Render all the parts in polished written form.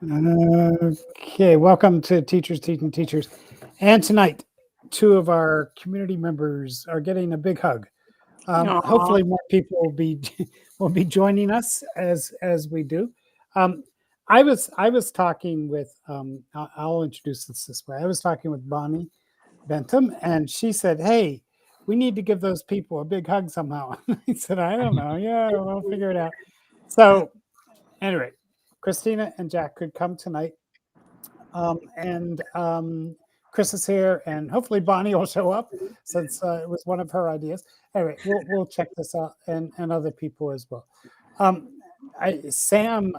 Okay, welcome to Teachers Teaching Teachers. And tonight, two of our community members are getting a big hug. Aw. Hopefully, more people will be will be joining us as we do. Um, I was talking with I'll introduce this way. I was talking with Bonnee Bentum, and she said, "Hey, we need to give those people a big hug somehow." I said, "I don't know. Yeah, we'll figure it out." So anyway, Christina and Jack could come tonight. And Chris is here, and hopefully Bonnee will show up since it was one of her ideas. Anyway, we'll check this out, and other people as well. Um, Sam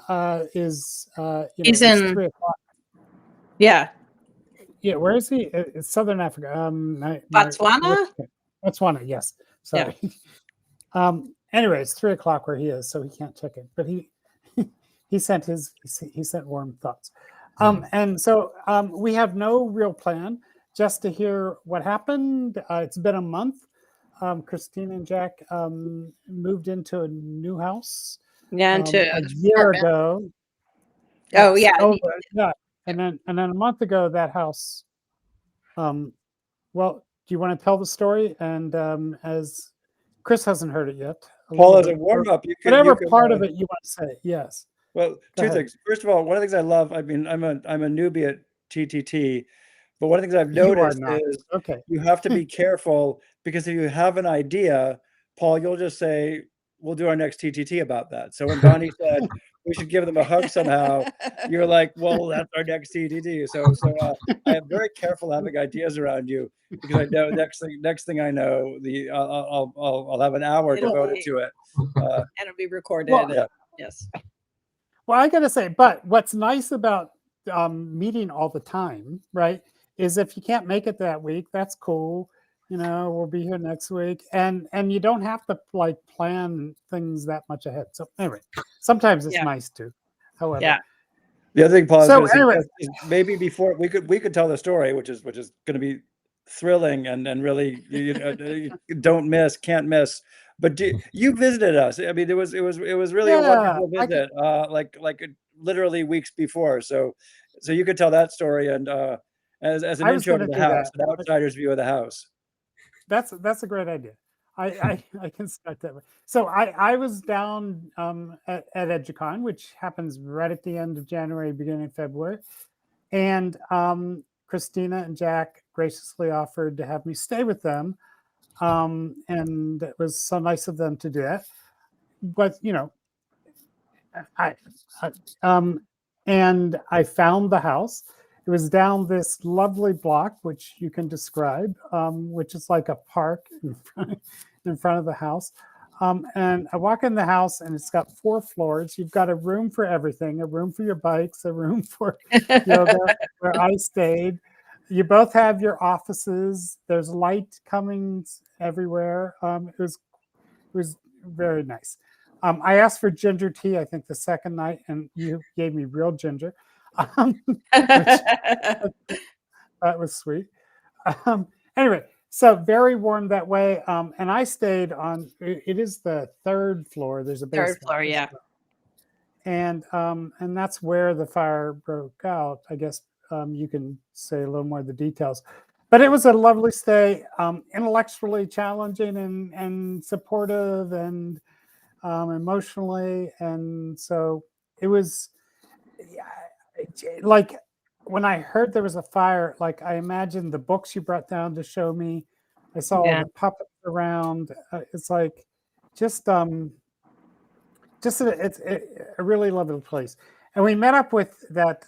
is He's it's in, 3 o'clock. yeah, Yeah, where is he? It's Southern Africa. Botswana? Botswana. Yes, Yeah. sorry. Anyway, it's 3 o'clock where he is, so he can't check it. But he sent he sent warm thoughts. And so we have no real plan, just to hear what happened. It's been a month. Christine and Jack moved into a new house Yeah, into a an year apartment. ago. Oh, Yes. yeah. Oh, yeah. And then a month ago, that house. Um, well, do you want to tell the story? And as Chris hasn't heard it yet, a Paul, little as a bit, or warm up, you whatever can. part of it you want to say. Yes. Well, Go two ahead. things. First of all, one of the things I love. I mean, I'm a newbie at TTT, but one of the things I've You are noticed not. is Okay. you have to be careful because if you have an idea, Paul, you'll just say, "We'll do our next TTT about that." So when Bonnee said we should give them a hug somehow, you're like, "Well, that's our next TTT." I am very careful having ideas around you because I know next thing I know, I'll have an hour devoted to it. It'll be recorded. Well, Yeah. Yes. Well, I gotta say, but what's nice about meeting all the time, right, is if you can't make it that week, that's cool. We'll be here next week, and you don't have to like plan things that much ahead. So anyway, sometimes it's Yeah. nice to. However, Yeah. The other thing Paul is so going to anyway, suggest is maybe before we could tell the story, which is going to be thrilling and really can't miss. But you visited us? I mean, it was really a yeah, wonderful visit. Literally weeks before, so you could tell that story and as an I was intro going to to the do house, that. an outsider's view of the house. That's a great idea. I can start that way. So I was down at EduCon, which happens right at the end of January, beginning of February, and Christina and Jack graciously offered to have me stay with them, and it was so nice of them to do that. But I, I and I found the house. It was down this lovely block, which you can describe, which is like a park in front of the house. And I walk in the house, and it's got 4 floors. You've got a room for everything: a room for your bikes, a room for yoga, where I stayed. You both have your offices. There's light coming everywhere. It was very nice. I asked for ginger tea, I think the second night, and you gave me real ginger, which that was sweet. Anyway, so very warm that way. And I stayed on. It is the 3rd floor. There's a Third basement, floor. Yeah. and that's where the fire broke out. I guess you can say a little more of the details. But it was a lovely stay, intellectually challenging and supportive and emotionally. And so it was like when I heard there was a fire, like I imagined the books you brought down to show me. I saw all Yeah. the puppets around. It's like just it's a really lovely place. And we met up with that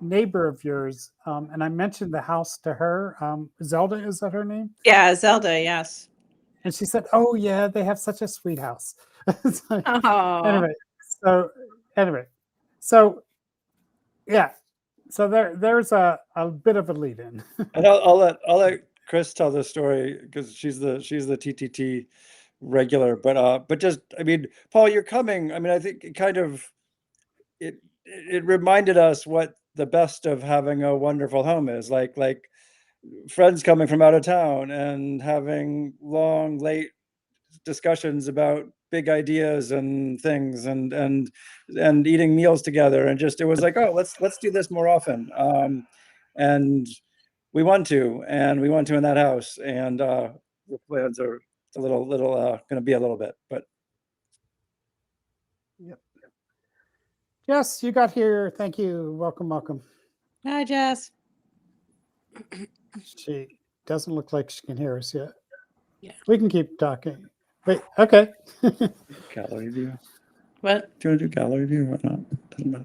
neighbor of yours, and I mentioned the house to her. Zelda, is that her name? Yeah. Zelda. Yes. And she said, "Oh yeah, they have such a sweet house." So, Oh, anyway, so anyway, so yeah, so there's a bit of a lead in. And I'll let Chris tell this story because she's the TTT regular. But just I mean, Paul, you're coming. I mean, I think it kind of it reminded us what the best of having a wonderful home is like friends coming from out of town and having long late discussions about big ideas and things, and eating meals together, and just, it was like, oh, let's do this more often. And we want to in that house, and the plans are a little going to be a little bit, but Yep. Jess, you got here. Thank you. Welcome. Hi, Jess. She doesn't look like she can hear us yet. Yeah. We can keep talking. Wait, okay. gallery view. What? Do you want to do gallery view or not? Doesn't matter.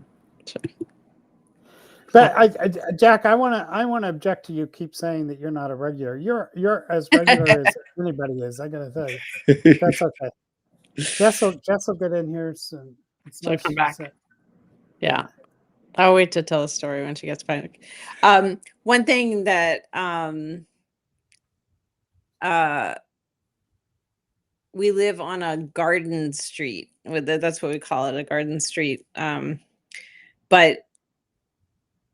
But Jack, I want to object to you keep saying that you're not a regular. You're as regular as anybody is. I gotta tell you, that's okay. Jess will get in here soon. It's She'll nice come to back. say. Yeah. I'll wait to tell the story when she gets back. One thing that we live on a garden street. That's what we call it, a garden street. But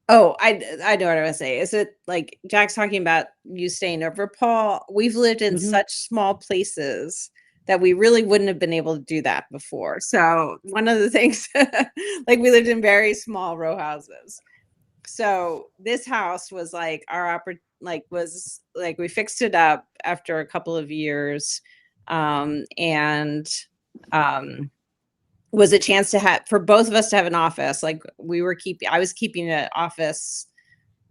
I know what I was saying. Is it like Jack's talking about you staying over, Paul? We've lived in such small places that we really wouldn't have been able to do that before. So one of the things, like we lived in very small row houses. So this house was like we fixed it up after a couple of years, and was a chance to have, for both of us to have an office. Like I was keeping an office.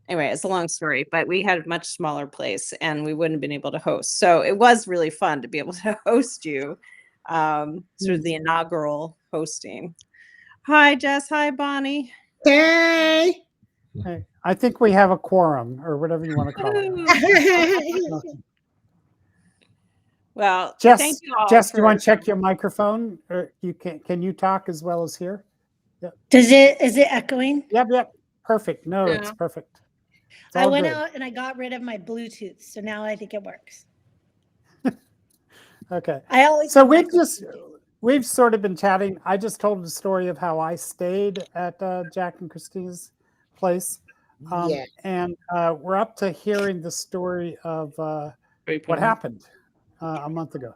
Anyway, it's a long story, but we had a much smaller place and we wouldn't have been able to host. So it was really fun to be able to host you, sort of the inaugural hosting. Hi, Jess. Hi, Bonnee. Hey. Hey, I think we have a quorum, or whatever you want to call it. Well, Jess, thank you all. Jess, do you want to check your microphone? Or can you talk as well as hear? Yep. Is it echoing? Yep. Perfect. No, it's perfect. It's I went good. out and I got rid of my Bluetooth, so now I think it works. Okay. So we've sort of been chatting. I just told the story of how I stayed at Jack and Christina's place. And we're up to hearing the story of what happened a month ago.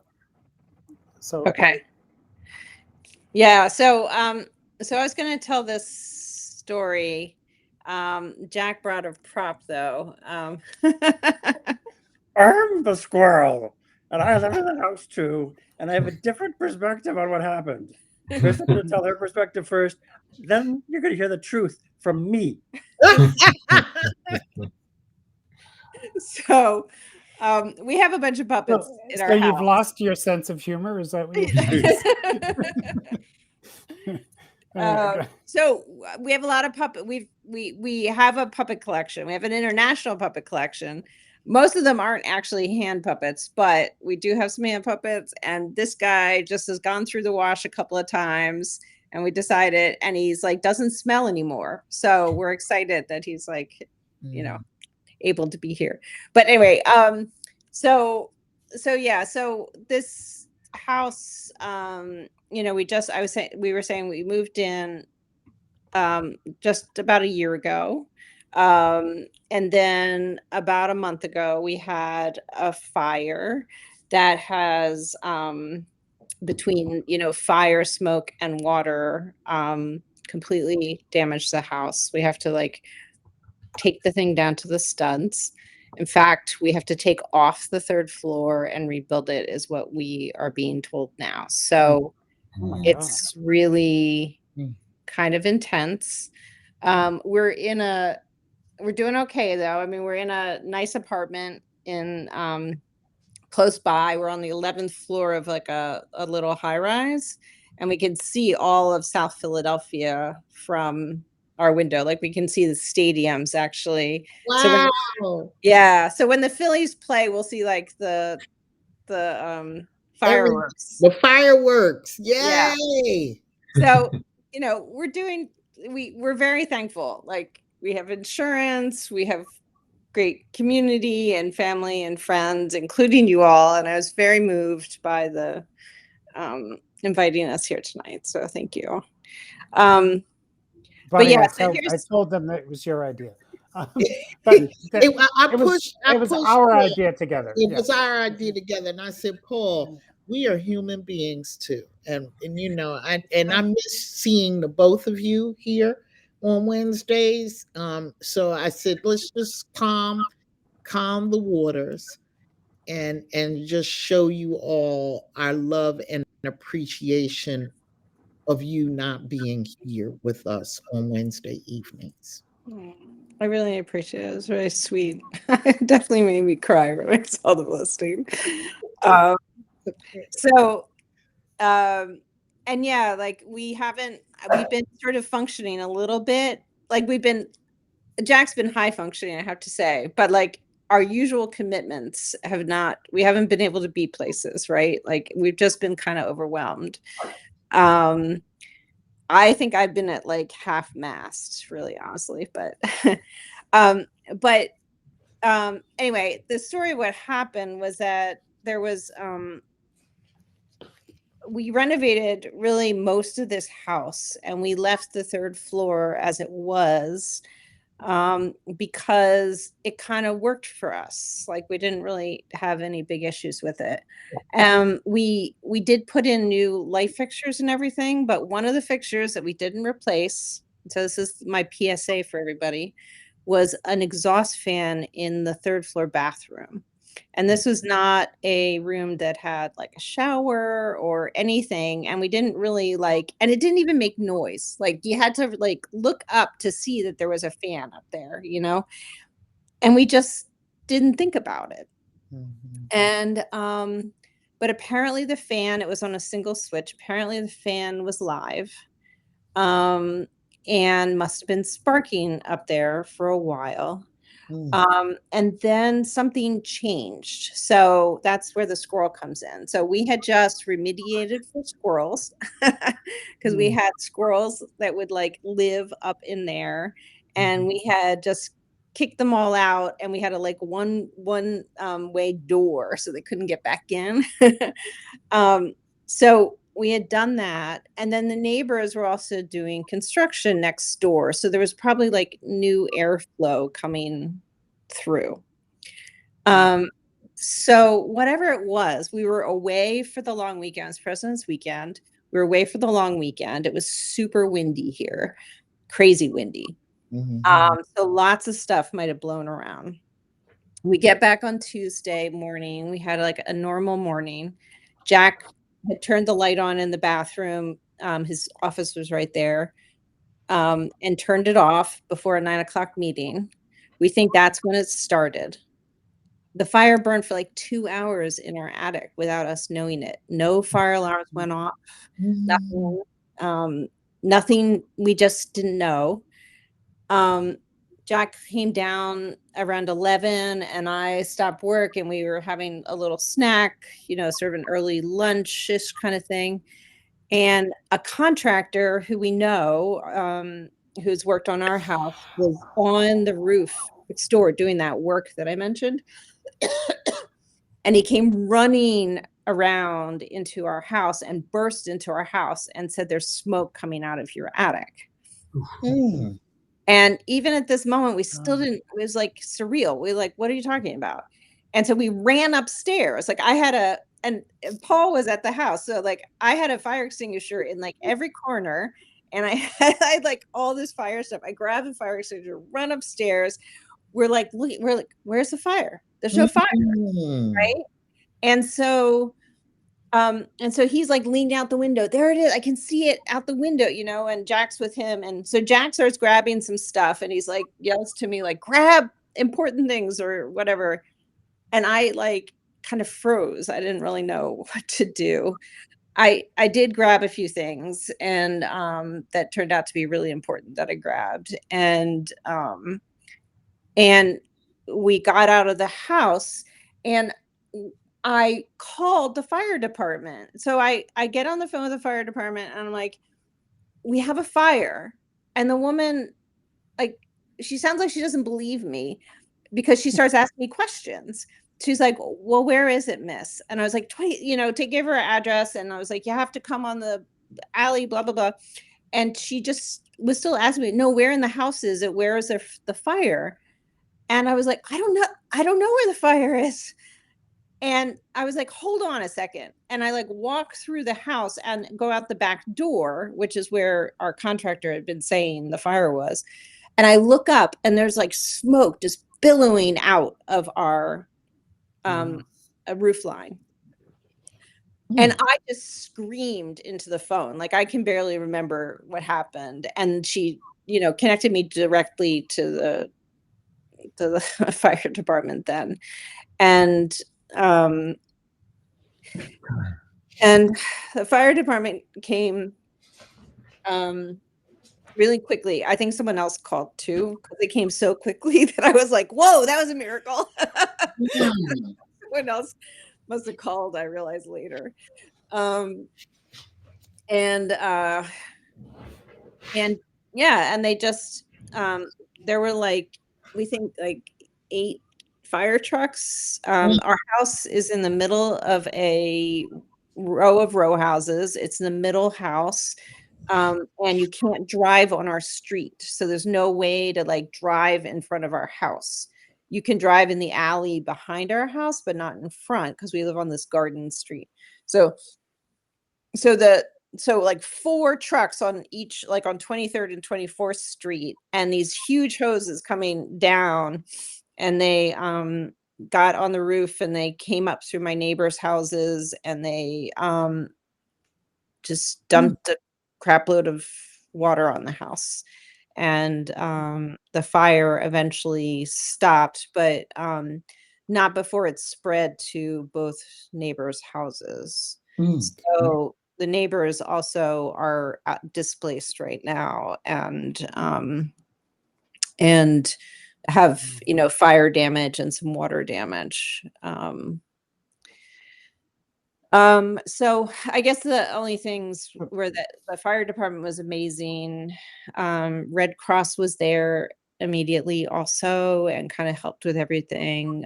So okay. Yeah, so I was going to tell this story. Jack brought a prop though. I'm the squirrel, and I live in the house too, and I have a different perspective on what happened. First, I'm going to tell her perspective first, then you're going to hear the truth from me. So we have a bunch of puppets in our house. So you've lost your sense of humor? Is that what you're so we have a lot of puppet. We have a puppet collection. We have an international puppet collection. Most of them aren't actually hand puppets, but we do have some hand puppets. And this guy just has gone through the wash a couple of times, and we decided, and he's like doesn't smell anymore. So we're excited that he's like, able to be here. But anyway, so this house, we were saying we moved in just about a year ago. And then about a month ago, we had a fire that has, between, fire, smoke, and water, completely damaged the house. We have to take the thing down to the studs. In fact, we have to take off the third floor and rebuild it, is what we are being told now. So it's really kind of intense. We're doing okay though. I mean, we're in a nice apartment in close by. We're on the 11th floor of a little high rise, and we can see all of South Philadelphia from our window. We can see the stadiums actually. Wow. So when the Phillies play, we'll see the fireworks. The fireworks. Yay. So, we're very thankful. We have insurance, we have great community and family and friends, including you all. And I was very moved by the inviting us here tonight. So thank you. But yeah, I told them that it was your idea. It was our idea together. It was our idea together. And I said, Paul, we are human beings too. And you know, I miss seeing the both of you here on Wednesdays. So I said, let's just calm the waters and just show you all our love and appreciation of you not being here with us on Wednesday evenings. I really appreciate it. It was very sweet. It definitely made me cry when I saw the listing. So, and yeah, like we've been sort of functioning a little bit. Like Jack's been high functioning, I have to say, but like our usual commitments we haven't been able to be places, right? Like we've just been kind of overwhelmed. I think I've been at like half mast, really honestly, but but anyway, the story of what happened was that there was we renovated really most of this house and we left the third floor as it was because it kind of worked for us. Like we didn't really have any big issues with it. We did put in new light fixtures and everything, but one of the fixtures that we didn't replace, so this is my PSA for everybody, was an exhaust fan in the third floor bathroom. And this was not a room that had like a shower or anything. And we didn't really and it didn't even make noise. Like you had to like look up to see that there was a fan up there, you know? And we just didn't think about it. And, but apparently the fan, it was on a single switch. Apparently the fan was live, and must have been sparking up there for a while. And then something changed. So that's where the squirrel comes in. So we had just remediated for squirrels because we had squirrels that would like live up in there, and we had just kicked them all out, and we had a like one way door so they couldn't get back in. So we had done that, and then the neighbors were also doing construction next door, so there was probably like new airflow coming through. So whatever it was, we were away for the long weekend. It's President's Weekend. We were away for the long weekend. It was super windy here, crazy windy. So lots of stuff might have blown around. We get back on Tuesday morning. We had like a normal morning. Jack had turned the light on in the bathroom. His office was right there, and turned it off before a 9 o'clock meeting. We think that's when it started. The fire burned for like 2 hours in our attic without us knowing it. No fire alarms went off. Nothing. We just didn't know. Jack came down around 11 and I stopped work and we were having a little snack, sort of an early lunch-ish kind of thing. And a contractor who we know, who's worked on our house, was on the roof next door doing that work that I mentioned. And he came running around into our house and burst into our house and said, "There's smoke coming out of your attic." And even at this moment, we still didn't, it was like surreal. We were like, "What are you talking about?" And so we ran upstairs. Like and Paul was at the house. So like I had a fire extinguisher in like every corner, and I had like all this fire stuff. I grabbed the fire extinguisher, run upstairs. We're like, "Where's the fire? There's no fire." Right. And so he's like leaning out the window. "There it is. I can see it out the window," and Jack's with him. And so Jack starts grabbing some stuff and he's like, yells to me, like, "Grab important things," or whatever. And I like kind of froze. I didn't really know what to do. I did grab a few things, and that turned out to be really important that I grabbed. And we got out of the house and I called the fire department. So I get on the phone with the fire department and I'm like, "We have a fire." And the woman, like, she sounds like she doesn't believe me because she starts asking me questions. She's like, "Well, where is it, miss?" And I was like, to give her an address. And I was like, "You have to come on the alley, blah, blah, blah." And she just was still asking me, "No, where in the house is it? Where is the fire?" And I was like, I don't know where the fire is." And I was like, hold on a second. And I like walk through the house and go out the back door, which is where our contractor had been saying the fire was. And I look up and there's like smoke just billowing out of our a roof line. And I just screamed into the phone. Like, I can barely remember what happened. And she, you know, connected me directly to the fire department then. And the fire department came really quickly. I think someone else called too, because they came so quickly that I was like, whoa, that was a miracle. Someone else must have called, I realized later. And yeah, and they just there were like, we think like 8 fire trucks. Our house is in the middle of a row of row houses. It's in the middle house. And you can't drive on our street. So there's no way to like drive in front of our house. You can drive in the alley behind our house, but not in front, because we live on this garden street. So like 4 trucks on each, like on 23rd and 24th Street, and these huge hoses coming down, and they got on the roof and they came up through my neighbors' houses, and they just dumped a crap load of water on the house. And the fire eventually stopped, but not before it spread to both neighbors' houses. So the neighbors also are displaced right now, and have, you know, fire damage and some water damage. So I guess the only things were that the fire department was amazing. Red Cross was there immediately also and kind of helped with everything.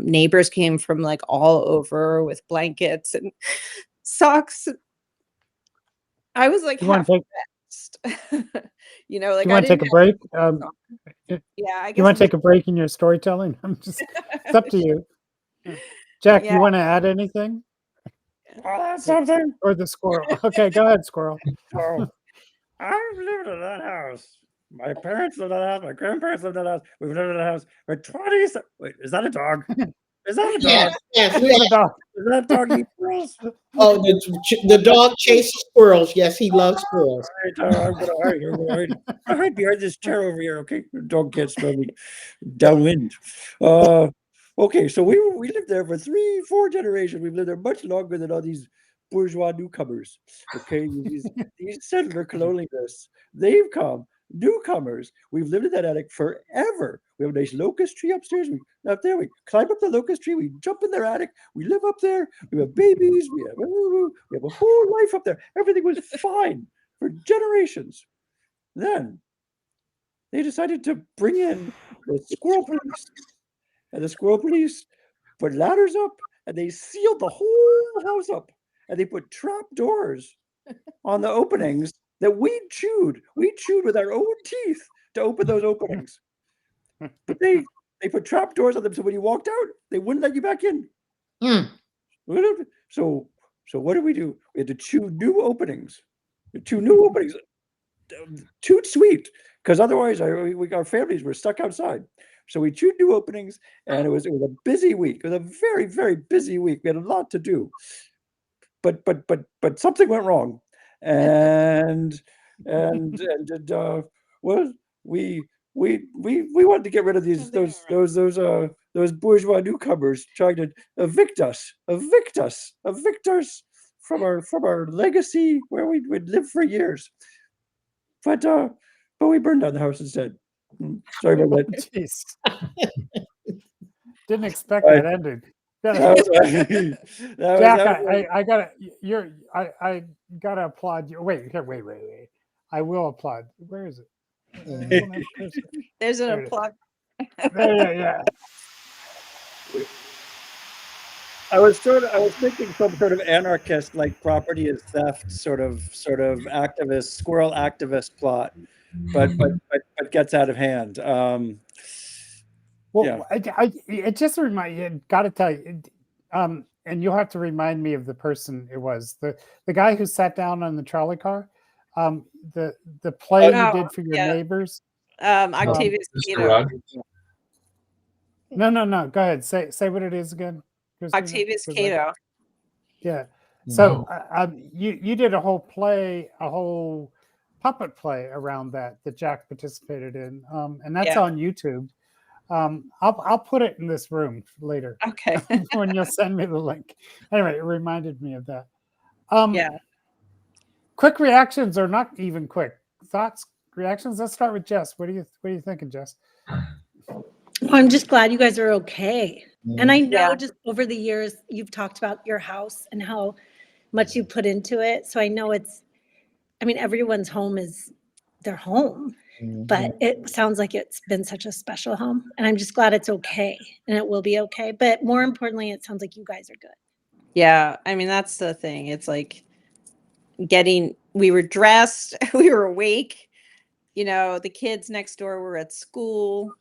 Neighbors came from like all over with blankets and socks. I was like, You want to take, you know, like you want to take a break? Yeah, I guess you want to take a break in your storytelling? It's up to you. Jack, Yeah. you want to add anything? Something. Or the squirrel? Okay, go ahead, squirrel. So I've lived in that house. My parents lived in that house. My grandparents lived in that house. We've lived in that house for 20. Wait, is that a dog? Is that a dog? Yes, It's a dog. Is that dog eat squirrels? Oh, the dog chases squirrels. Yes, he loves squirrels. All right, I'm gonna hide. I'm gonna hide behind this chair over here. Okay, the dog can't smell me downwind. Okay, so we lived there for 3-4 generations. We've lived there much longer than all these bourgeois newcomers. Okay, these settler colonialists, they've come. Newcomers, we've lived in that attic forever. We have a nice locust tree upstairs. We climb up the locust tree. We jump in their attic. We live up there. We have babies. We have a whole life up there. Everything was fine for generations. Then they decided to bring in the squirrel police, and the squirrel police put ladders up, and they sealed the whole house up, and they put trap doors on the openings that we chewed with our own teeth to open those openings. But they put trap doors on them, so when you walked out, they wouldn't let you back in. So what did we do? We had to chew new openings. Too sweet, because otherwise our families were stuck outside. So we chewed new openings, and it was a busy week. It was a very, very busy week. We had a lot to do. But something went wrong. And well, we wanted to get rid of those bourgeois newcomers trying to evict us from our legacy where we'd lived for years. But we burned down the house instead. Sorry about that. Jeez. Didn't expect that ending. Jack, I gotta applaud you. Wait. I will applaud. Where is it? There's an applause. Yeah. I was thinking some sort of anarchist, like property is theft, sort of activist, squirrel activist plot, but gets out of hand. Well, yeah. It just reminds you. Got to tell you, and you'll have to remind me of the person it was. The guy who sat down on the trolley car. The play you Oh, did for your yeah. neighbors. Octavius Mr. Cato. Rudd? No. Go ahead. Say what it is again, Christina, Octavius 'cause Cato. yeah. So No. you did a whole play, a whole puppet play around that Jack participated in, and that's Yeah. on YouTube. I'll put it in this room later Okay. when you'll send me the link. Anyway, it reminded me of that. Yeah. Quick reactions, or not even quick thoughts, reactions. Let's start with Jess. What are you thinking, Jess? Well, I'm just glad you guys are okay. And I know Yeah. just over the years, you've talked about your house and how much you put into it. So I know everyone's home is their home, but it sounds like it's been such a special home. And I'm just glad it's okay and it will be okay. But more importantly, it sounds like you guys are good. Yeah. That's the thing. It's like we were dressed, we were awake, the kids next door were at school,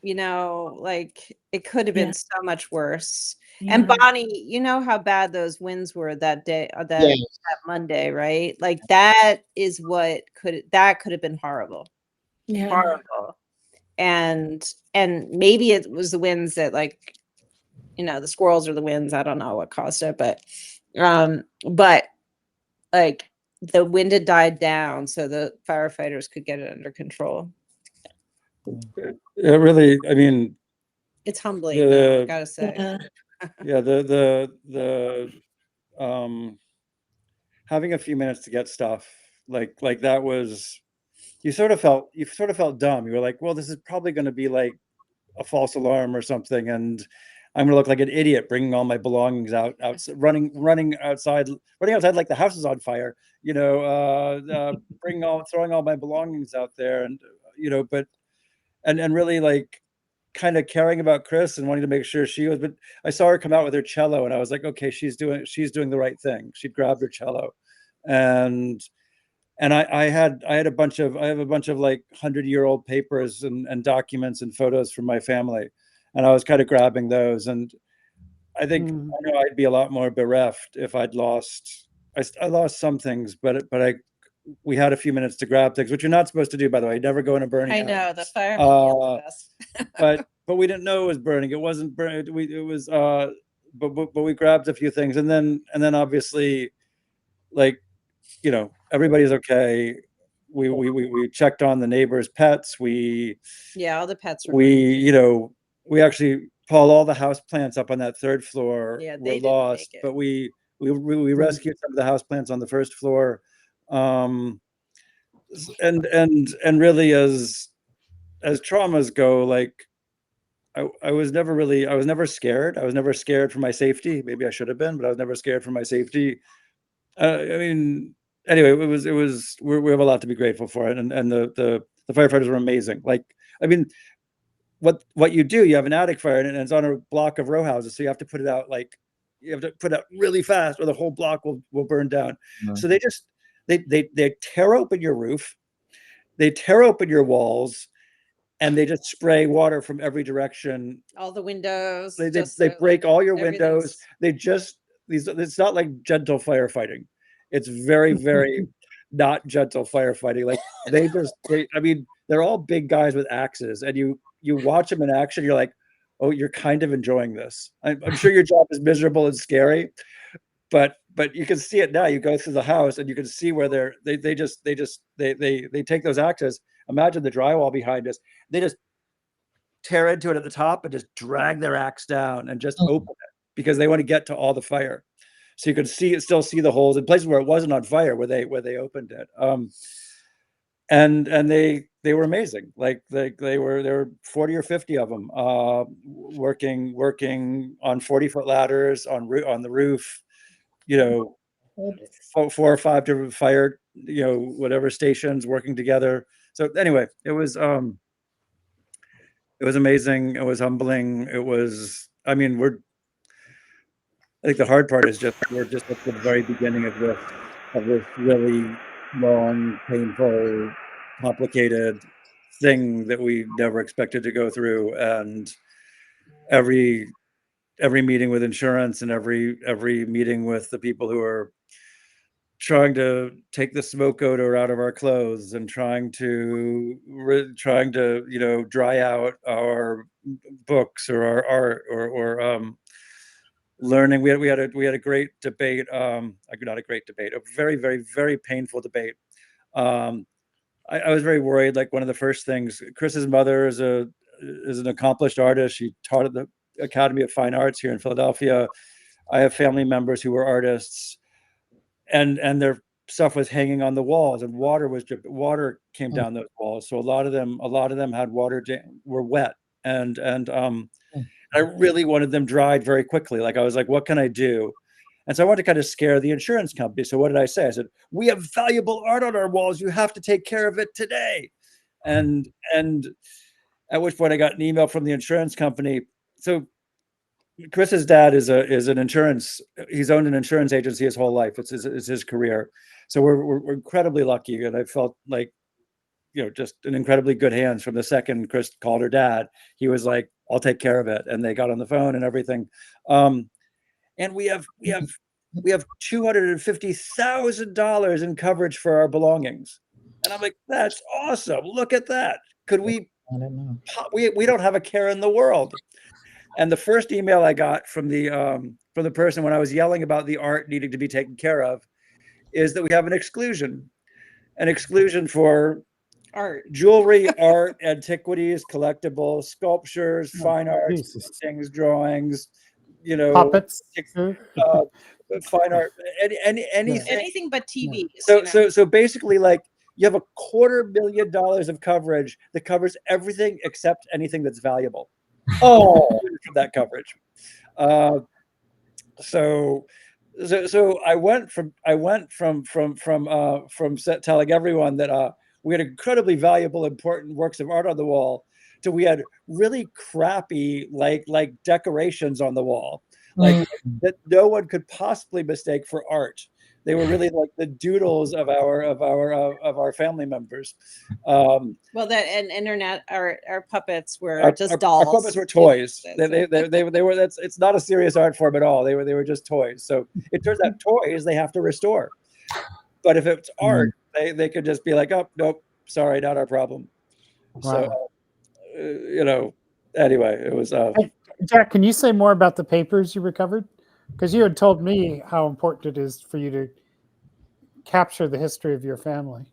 like it could have been Yeah. so much worse. And Yeah. Bonnee, you know how bad those winds were that day, that Yes. Monday, right? Like that is what could have been horrible. Yeah. Horrible. And maybe it was the winds that the squirrels or the winds, I don't know what caused it, but like the wind had died down so the firefighters could get it under control. It really, I mean, It's humbling, though, I gotta say. Yeah. the having a few minutes to get stuff like that was, you sort of felt dumb. You were like, well, this is probably going to be like a false alarm or something, and I'm gonna look like an idiot bringing all my belongings out running outside like the house is on fire, throwing all my belongings out there, and but and really like kind of caring about Chris and wanting to make sure she was. But I saw her come out with her cello, and I was like, okay, she's doing the right thing. She grabbed her cello, and I have a bunch of like 100-year-old papers and documents and photos from my family, and I was kind of grabbing those. And I think I know I'd be a lot more bereft if I'd lost. I lost some things, but we had a few minutes to grab things, which you're not supposed to do, by the way. You never go in a burning I house. know the firemen yell at us. but we didn't know it was burning. It wasn't burning. It was but we grabbed a few things, and then obviously, like, everybody's okay. We checked on the neighbors' pets. Yeah, all the pets were We actually, Paul, all the house plants up on that third floor Yeah, were they didn't lost, make it. but we rescued some of the house plants on the first floor. And really, as traumas go, like, I was never scared. I was never scared for my safety. Maybe I should have been, but I was never scared for my safety. I mean, anyway, we have a lot to be grateful for, and the firefighters were amazing. Like, I mean, what you do, you have an attic fire, and it's on a block of row houses, so you have to put it out really fast, or the whole block will burn down. So they tear open your roof, they tear open your walls, and they just spray water from every direction. All the windows. They break all your windows. It's not like gentle firefighting. It's very, very not gentle firefighting. Like, they're all big guys with axes, and you watch them in action, you're like, oh, you're kind of enjoying this. I'm sure your job is miserable and scary, but you can see it now. You go through the house and you can see where they take those axes. Imagine the drywall behind us. They just tear into it at the top and just drag their axe down and just open it, because they want to get to all the fire. So you can still see the holes in places where it wasn't on fire, where they opened it. And they were amazing. Like, there were 40 or 50 of them working on 40-foot ladders on the roof. 4 or 5 different fire, whatever stations working together. So anyway, it was amazing. It was humbling. I think the hard part is we're just at the very beginning of this really long, painful, complicated thing that we never expected to go through. And every every meeting with insurance and every meeting with the people who are trying to take the smoke odor out of our clothes and trying to dry out our books or our art or learning. We had a great debate, not a great debate, a very, very, very painful debate. I was very worried. Like, one of the first things, Chris's mother is an accomplished artist. She taught at the Academy of Fine Arts here in Philadelphia. I have family members who were artists, and their stuff was hanging on the walls, and water came down those walls. So a lot of them had were wet, and I really wanted them dried very quickly. Like, I was like, what can I do? And so I wanted to kind of scare the insurance company. So what did I say? I said, we have valuable art on our walls. You have to take care of it today. And at which point I got an email from the insurance company. So Chris's dad is an insurance. He's owned an insurance agency his whole life. It's his career. So we're incredibly lucky, and I felt like, just in incredibly good hands from the second Chris called her dad. He was like, "I'll take care of it," and they got on the phone and everything. And we have $250,000 in coverage for our belongings, and I'm like, "That's awesome! Look at that! Could we? I don't know. We don't have a care in the world." And the first email I got from the person when I was yelling about the art needing to be taken care of is that we have an exclusion for Art. jewelry, art, antiquities, collectibles, sculptures, fine arts, Jesus. things, drawings, Puppets. fine art, anything. Anything but TVs. So basically, like, you have $250,000 of coverage that covers everything except anything that's valuable. Oh, that coverage. So I went from telling everyone that we had incredibly valuable, important works of art on the wall to we had really crappy like decorations on the wall, like that no one could possibly mistake for art. They were really like the doodles of our family members. Well, that and internet, our puppets were just dolls. Our puppets were toys. They were. It's not a serious art form at all. They were just toys. So it turns out toys they have to restore. But if it's art, they could just be like, oh nope, sorry, not our problem. Wow. So anyway, it was. Jack, can you say more about the papers you recovered? Because you had told me how important it is for you to capture the history of your family.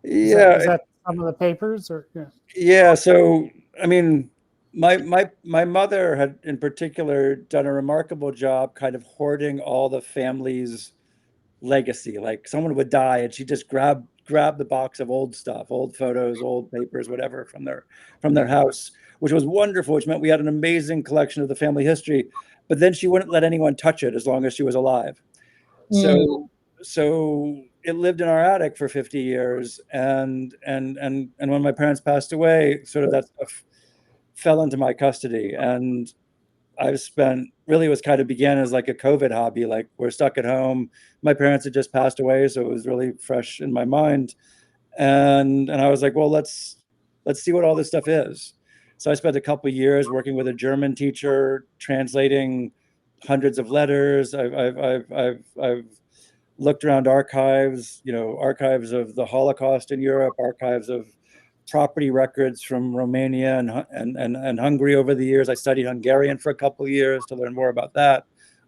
Is that some of the papers, or yeah? So I mean, my mother had in particular done a remarkable job kind of hoarding all the family's legacy. Like, someone would die and she just grab the box of old stuff, old photos, old papers, whatever, from their house, which was wonderful, which meant we had an amazing collection of the family history. But then she wouldn't let anyone touch it as long as she was alive. So it lived in our attic for 50 years, and when my parents passed away, sort of that stuff fell into my custody. And I've spent, really, it was kind of began as like a COVID hobby. Like, we're stuck at home. My parents had just passed away, so it was really fresh in my mind. And I was like, well, let's see what all this stuff is. So I spent a couple of years working with a German teacher, translating hundreds of letters. I've looked around archives, archives of the Holocaust in Europe, archives of property records from Romania and Hungary over the years. I studied Hungarian for a couple of years to learn more about that.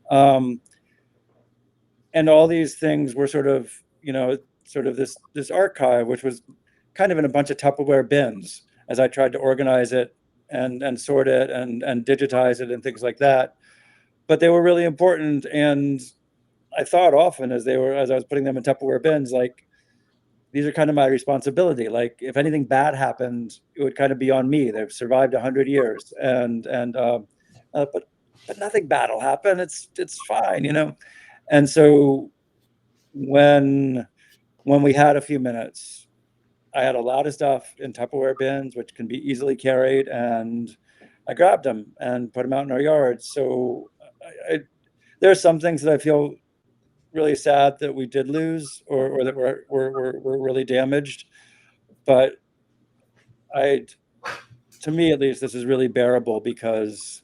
And all these things were sort of this archive, which was kind of in a bunch of Tupperware bins as I tried to organize it and sort it and digitize it and things like that. But they were really important. And I thought often as I was putting them in Tupperware bins, like, these are kind of my responsibility. Like, if anything bad happened, it would kind of be on me. They've survived 100 years, but nothing bad will happen. It's fine, And so when we had a few minutes, I had a lot of stuff in Tupperware bins, which can be easily carried, and I grabbed them and put them out in our yard. So there are some things that I feel really sad that we did lose, or that were really damaged. But to me at least, this is really bearable because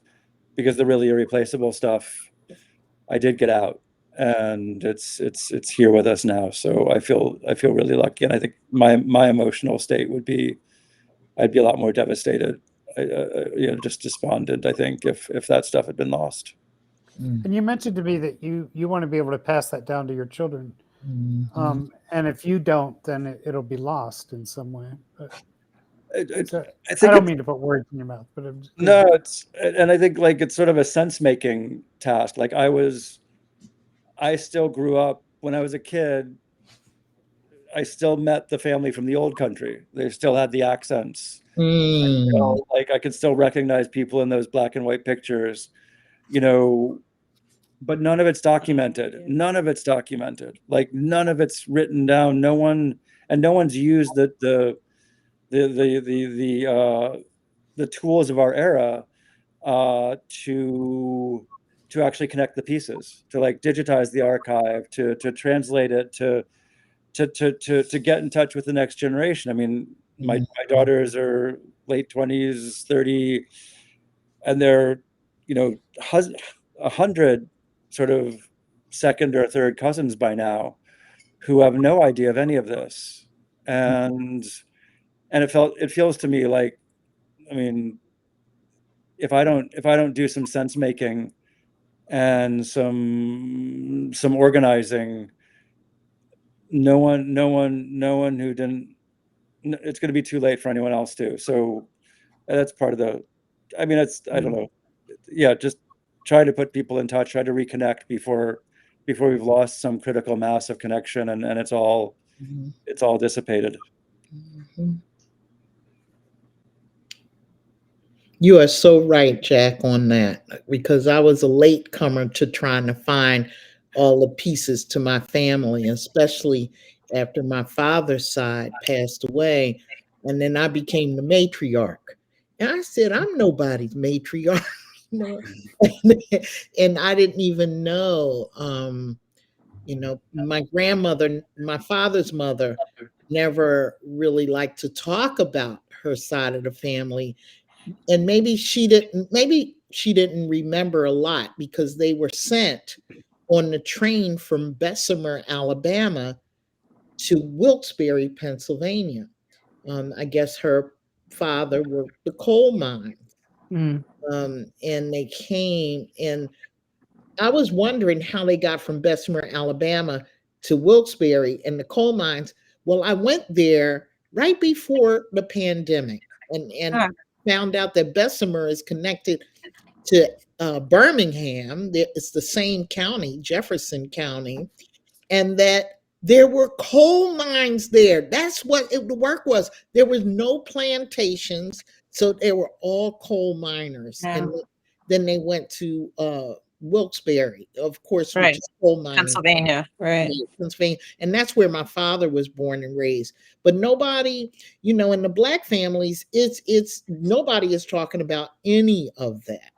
because the really irreplaceable stuff, I did get out, and it's here with us now. So I feel really lucky, and I think my emotional state would be, I'd be a lot more devastated, just despondent, I think, if that stuff had been lost. And you mentioned to me that you want to be able to pass that down to your children. Mhm. And if you don't, then it'll be lost in some way. But, so, I I think don't mean to put words in your mouth, but I'm just, no, and I think like it's sort of a sense-making task. Like I still grew up when I was a kid. I still met the family from the old country. They still had the accents. Mm. Like I could still recognize people in those black and white pictures, but none of it's documented. None of it's documented. Like none of it's written down. No one's used the tools of our era to actually connect the pieces, to like digitize the archive, to translate it, to get in touch with the next generation. I mean, my daughters are late 20s, 30, and they're, 100 sort of second or third cousins by now who have no idea of any of this. And it feels to me like, I mean, if I don't do some sense making and some organizing, no one who didn't, it's going to be too late for anyone else to. So that's part of the, I mean, I don't know. Yeah, just try to put people in touch, try to reconnect before we've lost some critical mass of connection, and it's all dissipated. Mhm. You are so right, Jack, on that, because I was a latecomer to trying to find all the pieces to my family, especially after my father's side passed away. And then I became the matriarch. And I said, I'm nobody's matriarch. you know. And I didn't even know, my grandmother, my father's mother, never really liked to talk about her side of the family, and maybe she didn't remember a lot because they were sent on the train from Bessemer, Alabama to Wilkes-Barre, Pennsylvania. I guess her father worked the coal mine. Mm. And they came, and I was wondering how they got from Bessemer, Alabama to Wilkes-Barre and the coal mines. Well, I went there right before the pandemic, and Huh. found out that Bessemer is connected to Birmingham. It's the same county, Jefferson County, and that there were coal mines there. That's what the work was. There was no plantations, so they were all coal miners. Yeah. And then they went to Wilkes-Barre, of course, which Right. is coal mining. Pennsylvania, right? Pennsylvania, and that's where my father was born and raised. But nobody, in the Black families, it's nobody is talking about any of that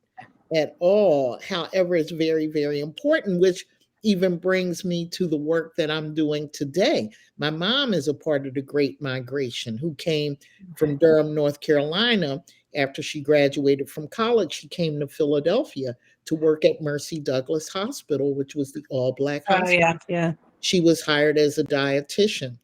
at all. However, it's very, very important, which even brings me to the work that I'm doing today. My mom is a part of the Great Migration who came from Durham, North Carolina. After she graduated from college, she came to Philadelphia to work at Mercy Douglas Hospital, which was the all-Black Oh hospital. yeah. She was hired as a dietitian.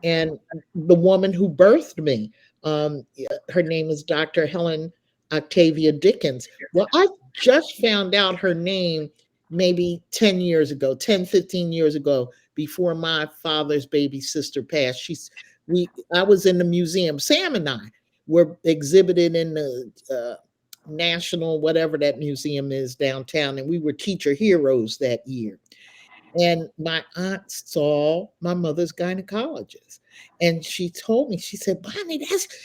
And the woman who birthed me, her name is Dr. Helen Octavia Dickens. Well, I just found out her name maybe 10 years ago, 10, 15 years ago, before my father's baby sister passed. I was in the museum. Sam and I were exhibited in the national, whatever that museum is downtown, and we were teacher heroes that year. And my aunt saw my mother's gynecologist, and she told me, she said, Bonnee,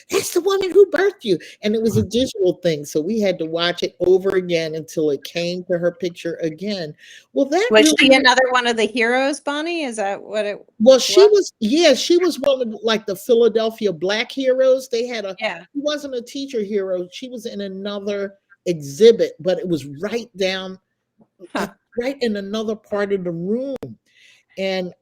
that's the woman who birthed you. And it was a digital thing, so we had to watch it over again until it came to her picture again. Well, that Was really she another one of the heroes, Bonnee? Is that what it well, she was? she was one of like the Philadelphia Black heroes. They had Yeah. she wasn't a teacher hero. She was in another exhibit, but it was right down, Huh. right in another part of the room. And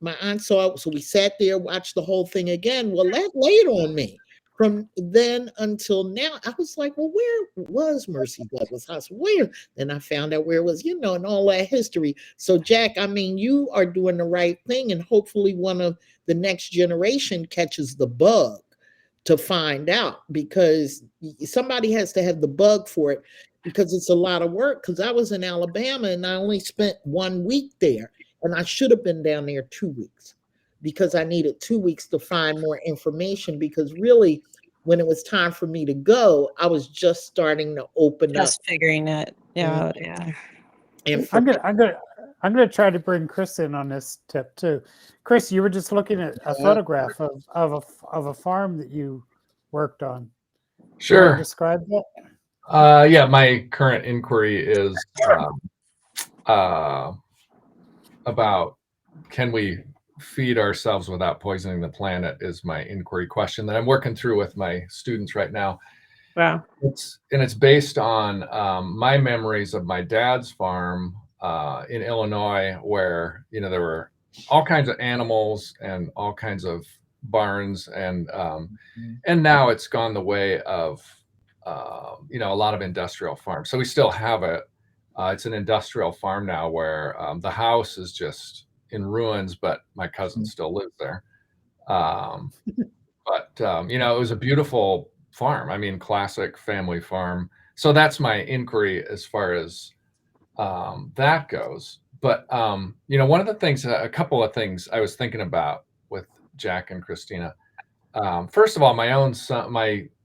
my aunt saw it, so we sat there, watched the whole thing again. Well, that laid on me from then until now, I was like, well, where was Mercy Douglas Hospital? Where? Then I found out where it was, and all that history. So, Jack, I mean, you are doing the right thing, and hopefully one of the next generation catches the bug to find out, because somebody has to have the bug for it, because it's a lot of work. Because I was in Alabama and I only spent 1 week there, and I should have been down there 2 weeks, because I needed 2 weeks to find more information, because really when it was time for me to go, I was just starting to open up. Just figuring it. Yeah. Yeah. And I'm gonna try to bring Chris in on this tip too. Chris, you were just looking at a photograph of a farm that you worked on. You wanna Sure. describe that? Yeah, my current inquiry is about, can we feed ourselves without poisoning the planet, is my inquiry question that I'm working through with my students right now. Wow. It's based on my memories of my dad's farm in Illinois, where there were all kinds of animals and all kinds of barns, and now it's gone the way of a lot of industrial farms. So we still have it. It's an industrial farm now, where the house is just in ruins, but my cousin still lives there. It was a beautiful farm. I mean, classic family farm. So that's my inquiry as far as that goes. But one of the things, a couple of things I was thinking about with Jack and Christina. First of all, my own son,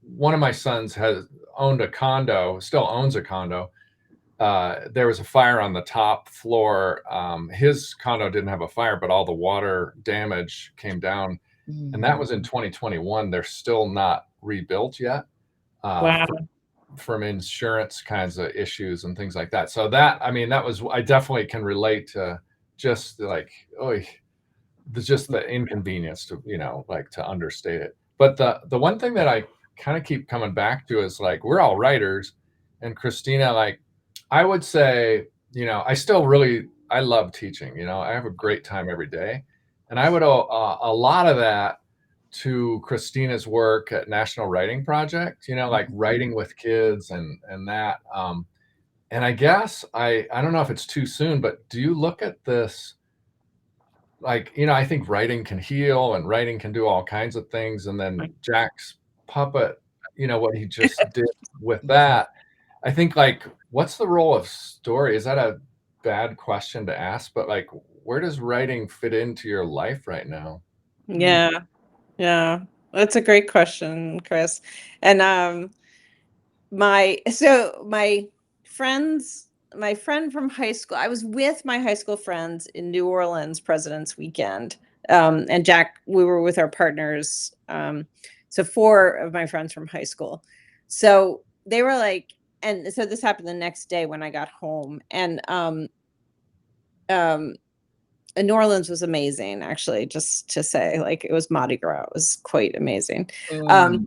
one of my sons has owned a condo, still owns a condo. There was a fire on the top floor. His condo didn't have a fire, but all the water damage came down. And that was in 2021. They're still not rebuilt yet. Wow. From insurance kinds of issues and things like that. So I definitely can relate to just like, just the inconvenience to, to understate it. But the one thing that I kind of keep coming back to is, like, we're all writers, and Christina, like, I would say, I love teaching, I have a great time every day. And I would owe a lot of that to Christina's work at National Writing Project, like writing with kids and that. And I guess, I don't know if it's too soon, but do you look at this, like, I think writing can heal and writing can do all kinds of things. And then Jack's puppet, what he just did with that, I think, like, what's the role of story? Is that a bad question to ask? But, like, where does writing fit into your life right now? Yeah. Yeah. That's a great question, Chris. And my friend from high school, I was with my high school friends in New Orleans President's Weekend. And Jack, we were with our partners. So 4 of my friends from high school. So they were like, and so this happened the next day when I got home. And New Orleans was amazing, actually, just to say, like, it was Mardi Gras. It was quite amazing. So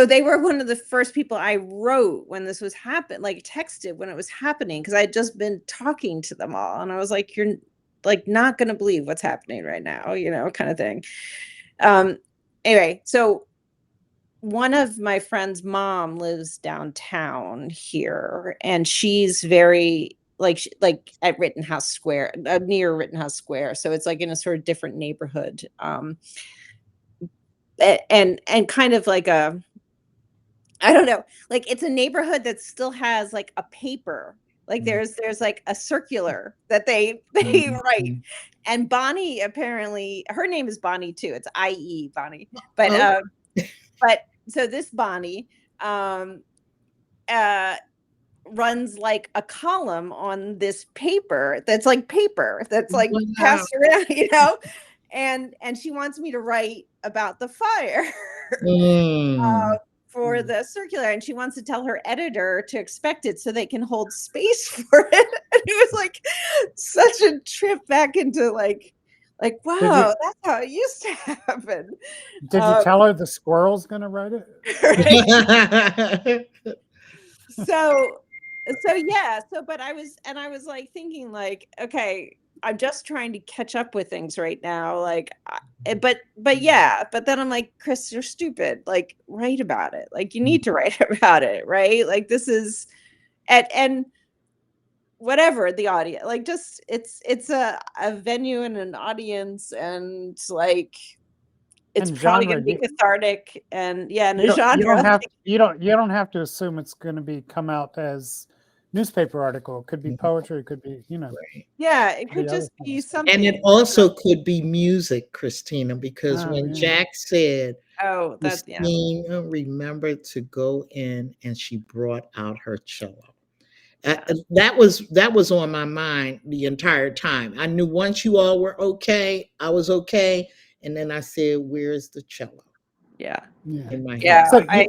they were one of the first people I wrote when this was texted when it was happening, because I had just been talking to them all. And I was like, you're, like, not going to believe what's happening right now, kind of thing. Anyway, so one of my friend's mom lives downtown here, and she's very like at Rittenhouse Square, near Rittenhouse Square. So it's like in a sort of different neighborhood. And kind of like I don't know, like, it's a neighborhood that still has, like, a paper, like there's like a circular that they write. And Bonnee, apparently her name is Bonnee too. It's IE Bonnee. But so this Bonnee runs, like, a column on this paper that's like passed around, and she wants me to write about the fire for the circular, and she wants to tell her editor to expect it so they can hold space for it. And it was like such a trip back into like, wow, that's how it used to happen. Did you tell her the squirrel's gonna write it? Right? So yeah, but I was like thinking, like, okay, I'm just trying to catch up with things right now. Like, but then I'm like, Chris, you're stupid. Like, write about it. Like, you need to write about it, right? Like, this is, and whatever the audience, like, just it's a venue and an audience, and like, it's And probably genre, going to be cathartic, and and a you don't genre. have you don't have to assume it's going to be come out as newspaper article. It could be poetry. It could be Right. Yeah, it could the other just be things. something. And it also could be music, Christina, because Oh, when yeah. Jack said, Oh, that's Christina remembered to go in and she brought out her cello. That was on my mind the entire time. I knew once you all were okay, I was okay. And then I said, where's the cello? Yeah. In my head. Yeah. So I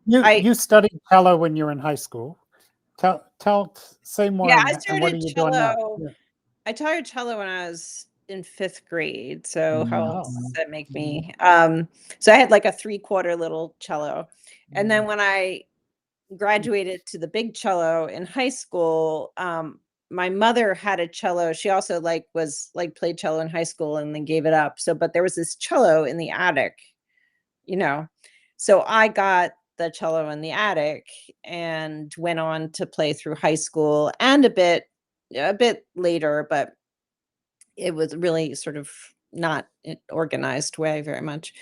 you studied cello when you were in high school. Say more Yeah, on I that, and what are started you doing now? cello. Yeah. I started cello when I was in 5th grade. So how old does that make me? So I had like a 3/4 little cello. And then when I graduated to the big cello in high school, my mother had a cello. She also played cello in high school and then gave it up. So, but there was this cello in the attic, you know. So I got the cello in the attic and went on to play through high school and a bit later, but it was really sort of not an organized way very much.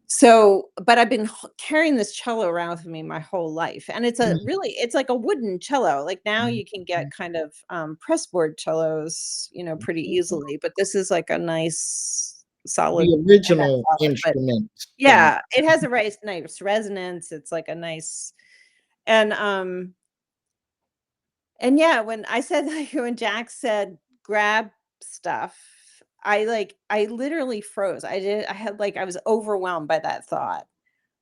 So, but I've been carrying this cello around with me my whole life. And it's it's like a wooden cello. Like now you can get kind of pressboard cellos, pretty easily, but this is like a nice solid. The original instrument. Yeah, it has a nice resonance. It's like a nice, and yeah, when I said, like, when Jack said grab stuff, I literally froze. I was overwhelmed by that thought.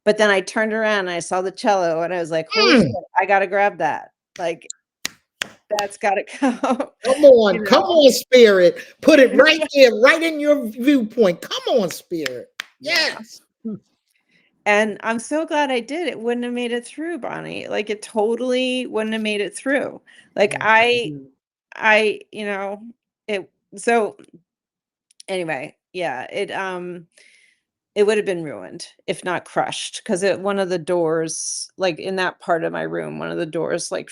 But then I turned around and I saw the cello and I was like, holy shit, I gotta grab that. Like, that's gotta go. Come on, come on, Spirit. Put it right there, right in your viewpoint. Come on, Spirit. Yes. And I'm so glad I did. It wouldn't have made it through, Bonnee. Like, it totally wouldn't have made it through. Like, it, so anyway, yeah, it would have been ruined if not crushed, because one of the doors, like in that part of my room, one of the doors, like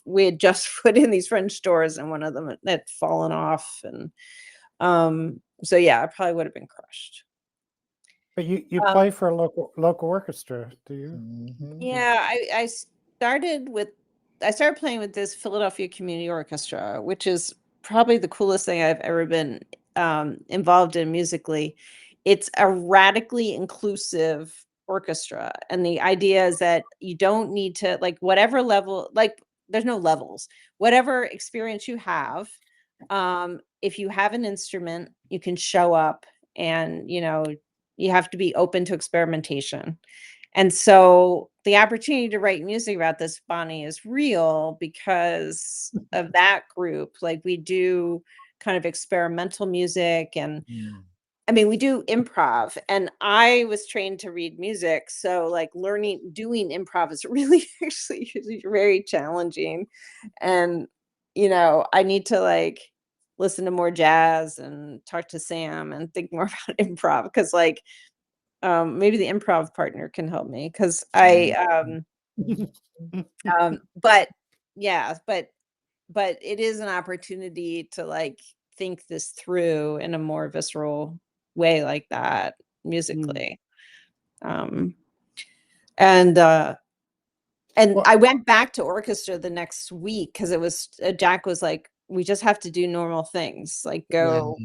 we had just put in these French doors and one of them had fallen off, and so yeah, I probably would have been crushed. But you play for a local orchestra, do you? Yeah, I started playing with this Philadelphia Community Orchestra, which is probably the coolest thing I've ever been involved in musically. It's a radically inclusive orchestra. And the idea is that you don't need to, like, whatever level, like, there's no levels, whatever experience you have. If you have an instrument, you can show up, and, you have to be open to experimentation. And so the opportunity to write music about this, Bonnee, is real because of that group. Like, we do kind of experimental music, and I mean, we do improv, and I was trained to read music. So, like, doing improv is really actually very challenging. And, I need to, like, listen to more jazz and talk to Sam and think more about improv, because, like, maybe the improv partner can help me, because but yeah, but it is an opportunity to, like, think this through in a more visceral way like that musically. And I went back to orchestra the next week because it was Jack was like, we just have to do normal things, like go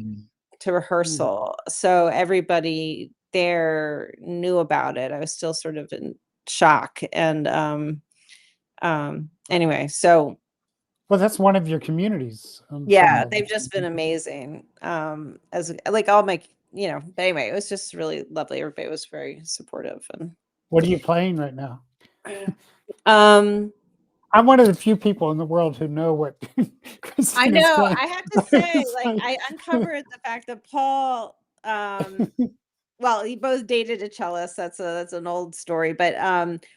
to rehearsal. So everybody there knew about it. I was still sort of in shock. And anyway, so Well, that's one of your communities. yeah, they've just been amazing. As like all my, but anyway, it was just really lovely. Everybody was very supportive. And what are you playing right now? I'm one of the few people in the world who know what Christina's I know. playing. I have to say, like, I uncovered the fact that Paul, well, he both dated a cellist. That's an old story, but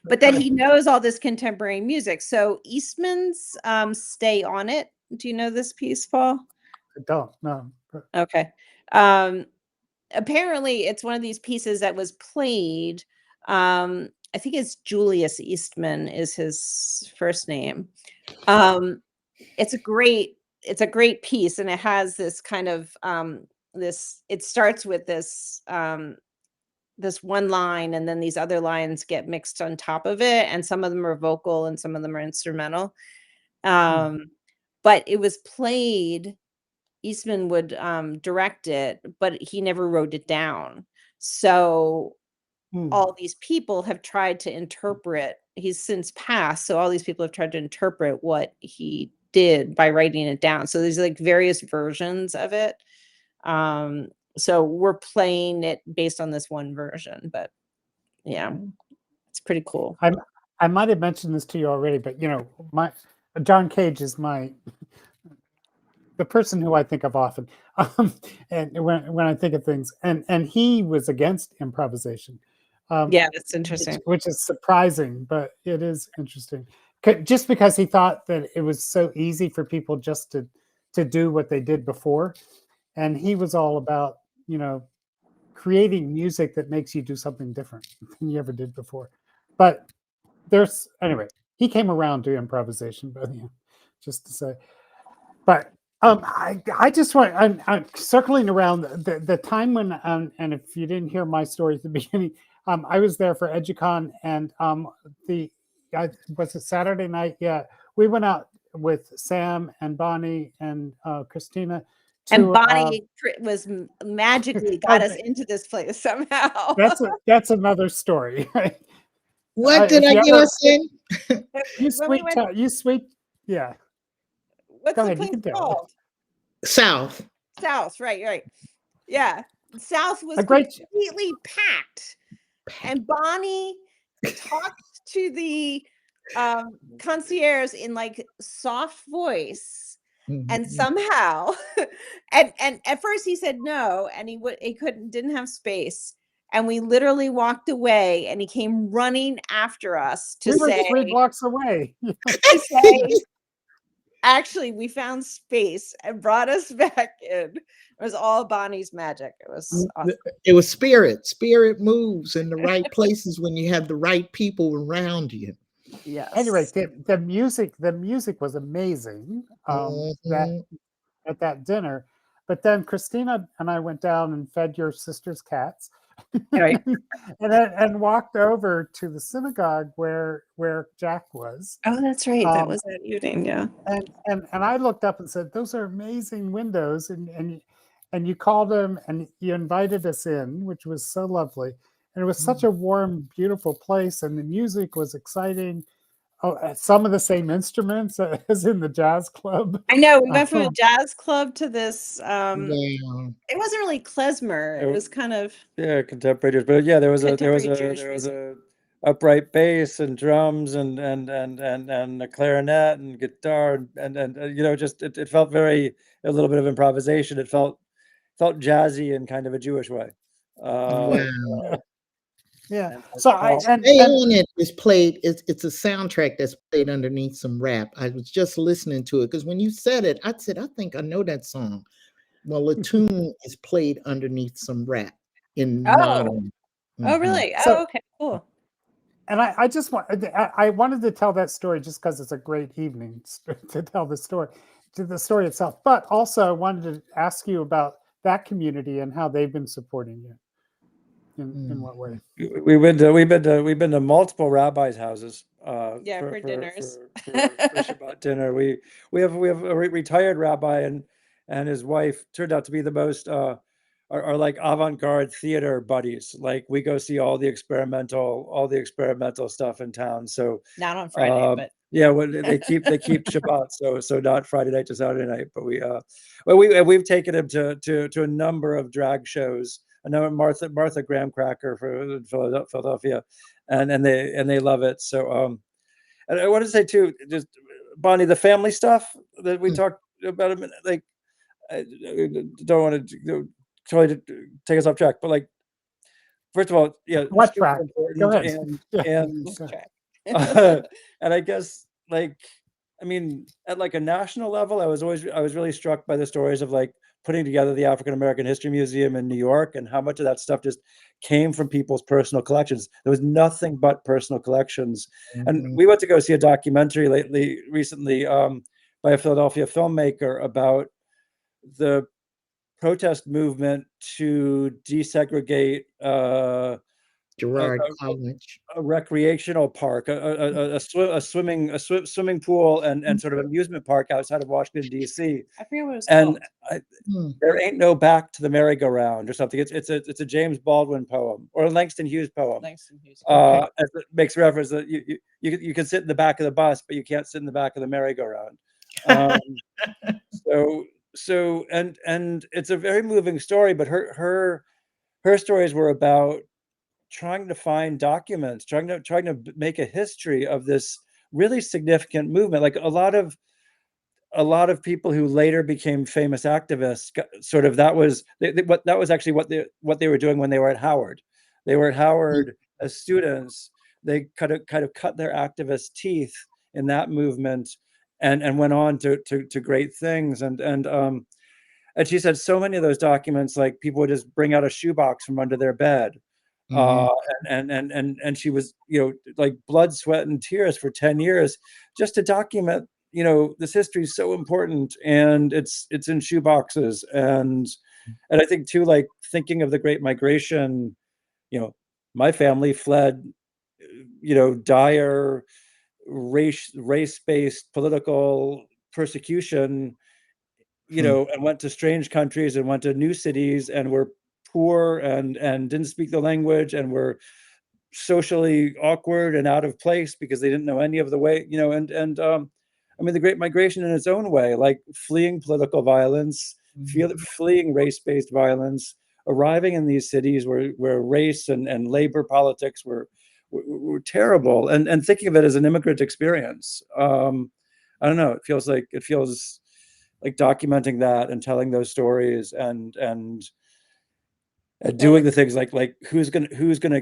then he knows all this contemporary music. So Eastman's Stay On It. Do you know this piece, Paul? I don't know. Okay. Apparently it's one of these pieces that was played. I think it's Julius Eastman is his first name. It's a great piece, and it has this kind of it starts with this this one line, and then these other lines get mixed on top of it, and some of them are vocal and some of them are instrumental. But it was played. Eastman would direct it, but he never wrote it down. So all these people have tried to interpret. He's since passed, so all these people have tried to interpret what he did by writing it down. So there's like various versions of it. So we're playing it based on this one version, but yeah, it's pretty cool. I might have mentioned this to you already, but John Cage is the person who I think of often, and when I think of things, and he was against improvisation. Yeah, that's interesting. Which is surprising, but it is interesting. Just because he thought that it was so easy for people just to do what they did before, and he was all about creating music that makes you do something different than you ever did before. But anyway, he came around to improvisation, but just to say. But I just want I'm circling around the time when and if you didn't hear my story at the beginning, I was there for EduCon, and was it Saturday night? Yeah, we went out with Sam and Bonnee and Christina. And Bonnee was magically got us into this place somehow. That's another story, right? What did I get us in? You sweet, yeah. What's the place called? South, right. Yeah. South was completely packed. And Bonnee talked to the concierge in like soft voice. And somehow, and at first he said no, and he didn't have space. And we literally walked away, and he came running after us to say 3 blocks away. To say, actually, we found space, and brought us back in. It was all Bonnie's magic. It was awesome. It was spirit. Spirit moves in the right places when you have the right people around you. Yes. Anyway, the music was amazing at that dinner. But then Christina and I went down and fed your sister's cats. Right. and walked over to the synagogue where Jack was. Oh, that's right. That was that evening, yeah. And I looked up and said, "Those are amazing windows." And you called him and you invited us in, which was so lovely. And it was such a warm, beautiful place, and the music was exciting. Some of the same instruments as in the jazz club. I know, we went from a jazz club to this. It wasn't really klezmer. It was kind of contemporary. But yeah, there was a upright bass and drums and a clarinet and guitar and just it felt a little bit of improvisation. It felt jazzy in kind of a Jewish way. Yeah. So it is played. It's a soundtrack that's played underneath some rap. I was just listening to it because when you said it, I said, I think I know that song. Well, the tune is played underneath some rap in modern. Oh, really? Oh, okay, cool. And I just wanted to tell that story just because it's a great evening to tell the story itself. But also I wanted to ask you about that community and how they've been supporting you. In what way? We've been to multiple rabbis' houses. For dinners. For Shabbat dinner. We have a retired rabbi and his wife turned out to be the most are like avant-garde theater buddies. Like we go see all the experimental stuff in town. So not on Friday, but yeah, they keep Shabbat, so not Friday night to Saturday night. But we've taken him to a number of drag shows. I know Martha Graham Cracker for Philadelphia, and they love it. So and I want to say too, just Bonnee, the family stuff that we talked about a minute, like I don't want to totally take us off track, but like first of all, yeah, what track? Go ahead. And I guess like I mean, at like a national level, I was really struck by the stories of like putting together the African American History Museum in New York and how much of that stuff just came from people's personal collections. There was nothing but personal collections. And we went to go see a documentary recently by a Philadelphia filmmaker about the protest movement to desegregate Girard College. a recreational park, a swimming pool, and sort of amusement park outside of Washington D.C. I forget what it was And called. there ain't no back to the merry-go-round or something. It's a James Baldwin poem or a Langston Hughes poem. Langston Hughes. As it makes reference that you can sit in the back of the bus, but you can't sit in the back of the merry-go-round. So and it's a very moving story, but her stories were about trying to find documents, trying to make a history of this really significant movement. Like a lot of people who later became famous activists, sort of that was actually what they were doing when they were at Howard. They were at Howard as students. They kind of cut their activist teeth in that movement, and went on to great things. And she said so many of those documents, like people would just bring out a shoebox from under their bed. And she was, like blood, sweat, and tears for 10 years just to document, this history is so important, and it's in shoeboxes. And I think too, like thinking of the Great Migration, my family fled, dire race-based political persecution, and went to strange countries and went to new cities and were poor and didn't speak the language and were socially awkward and out of place because they didn't know any of the way, I mean, the Great Migration in its own way, like fleeing political violence, fleeing race-based violence, arriving in these cities where race and labor politics were terrible, and thinking of it as an immigrant experience. I don't know. It feels like documenting that and telling those stories and doing the things like who's gonna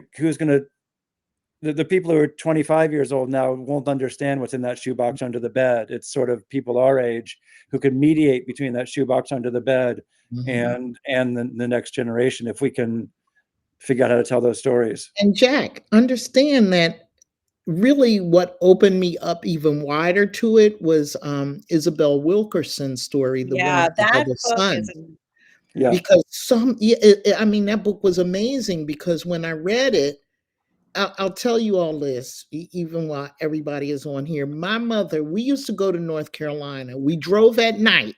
the people who are 25 years old now won't understand what's in that shoebox under the bed. It's sort of people our age who can mediate between that shoebox under the bed and the next generation, if we can figure out how to tell those stories. And Jack, understand that really what opened me up even wider to it was Isabel Wilkerson's story, The Warmth of the Sun. Because I mean, that book was amazing, because when I read it, I'll tell you all this, even while everybody is on here. My mother, we used to go to North Carolina. We drove at night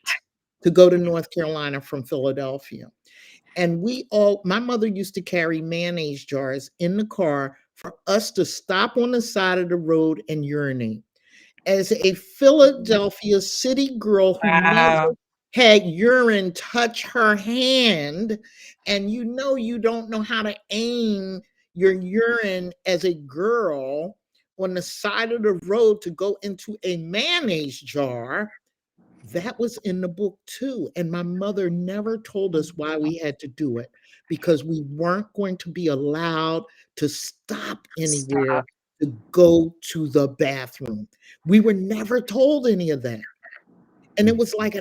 to go to North Carolina from Philadelphia. And my mother used to carry mayonnaise jars in the car for us to stop on the side of the road and urinate. As a Philadelphia city girl who never had urine touch her hand, and you don't know how to aim your urine as a girl on the side of the road to go into a mayonnaise jar, that was in the book too. And my mother never told us why we had to do it, because we weren't going to be allowed to stop anywhere to go to the bathroom. We were never told any of that. And it was like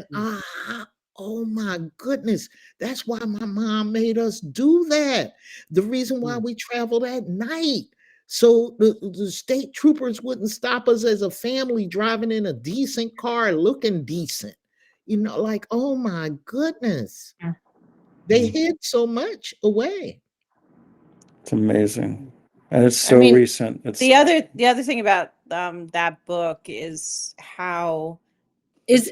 oh my goodness, that's why my mom made us do that. The reason why we traveled at night, so the state troopers wouldn't stop us as a family driving in a decent car, looking decent. Like, oh my goodness. They hid so much away. It's amazing. And it's so recent. It's the other thing about that book is how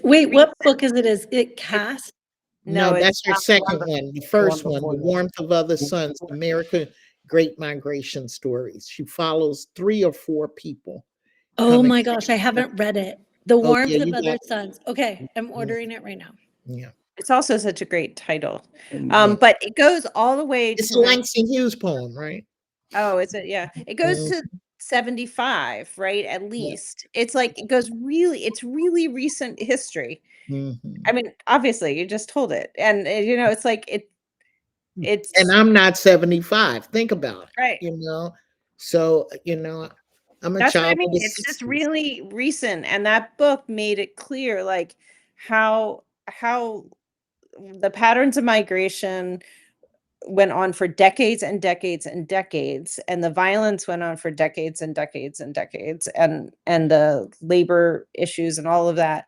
what book is it? Is it Cass? No, that's her second one. The first one, The Warmth of Other Suns, America Great Migration Stories. She follows 3 or 4 people. Oh my gosh, I haven't read it. The Warmth of Other Suns. Okay, I'm ordering it right now. Yeah. It's also such a great title. But it goes all the way It's to a Langston Hughes poem, right? Oh, is it? Yeah. It goes to 75, right? At least. It's like it's really recent history. I mean, obviously, you just told it. And it's like it's and I'm not 75. Think about it. Right. So, I'm a That's what I child mean. of the It's just 60s. really recent, and that book made it clear, like how the patterns of migration went on for decades and decades and decades, and the violence went on for decades and decades and decades, and the labor issues and all of that.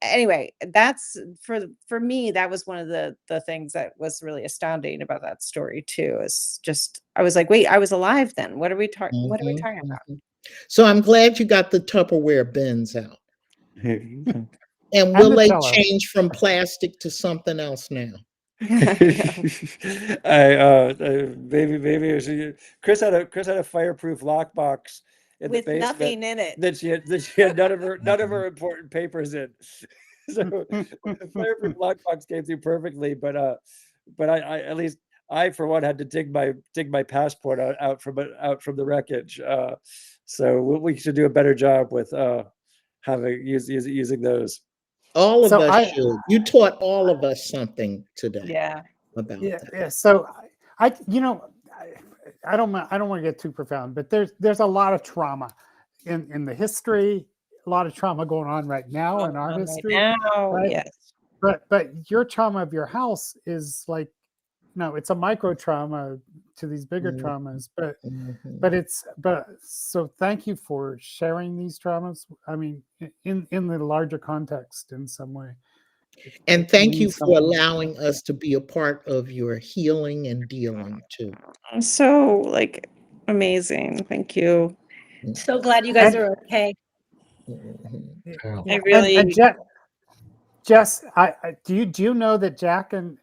Anyway, that's for me, that was one of the things that was really astounding about that story too. Is just I was like, wait, I was alive then. What are we talking about? So I'm glad you got the Tupperware bins out. And And will the they cello. change from plastic to something else now? Maybe Chris had a fireproof lockbox in the With basement nothing in it. that she had none of her important papers in. So the fireproof lockbox came through perfectly, but I at least I for one had to dig my passport out from the wreckage. So we should do a better job with using those. All of So us I- should. You taught all of us something today Yeah. about Yeah, that. yeah. So I don't want to get too profound, but there's a lot of trauma in the history, a lot of trauma going on right now in our history. Now, right? yes. But your trauma of your house is like, it's a micro trauma to these bigger traumas, but so thank you for sharing these traumas. I mean, in the larger context in some way. And thank you means for something. allowing us to be a part of your healing and dealing too. I'm so amazing. Thank you. So glad you guys And- are okay. Mm-hmm. I really and Jess, do you know that Jack and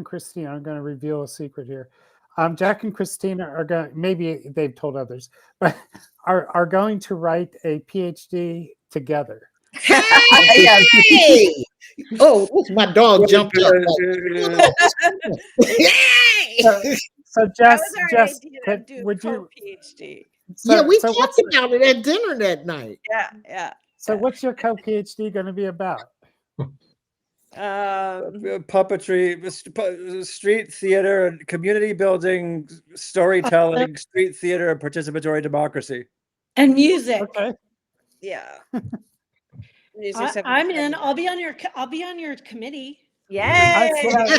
Christina, I'm going to reveal a secret here. Jack and Christina are going, maybe they've told others, but are going to write a PhD together. Hey! Oh, look, my dog jumped up. Yay! So that Jess, was our Jess, idea to do would you? PhD. Yeah, we so talked about it at dinner that night. Yeah. So what's your co-PhD going to be about? Puppetry, street theater, and community building, storytelling, street theater, and participatory democracy. And music. Okay. Yeah. I'm in. I'll be on your committee. Yay! I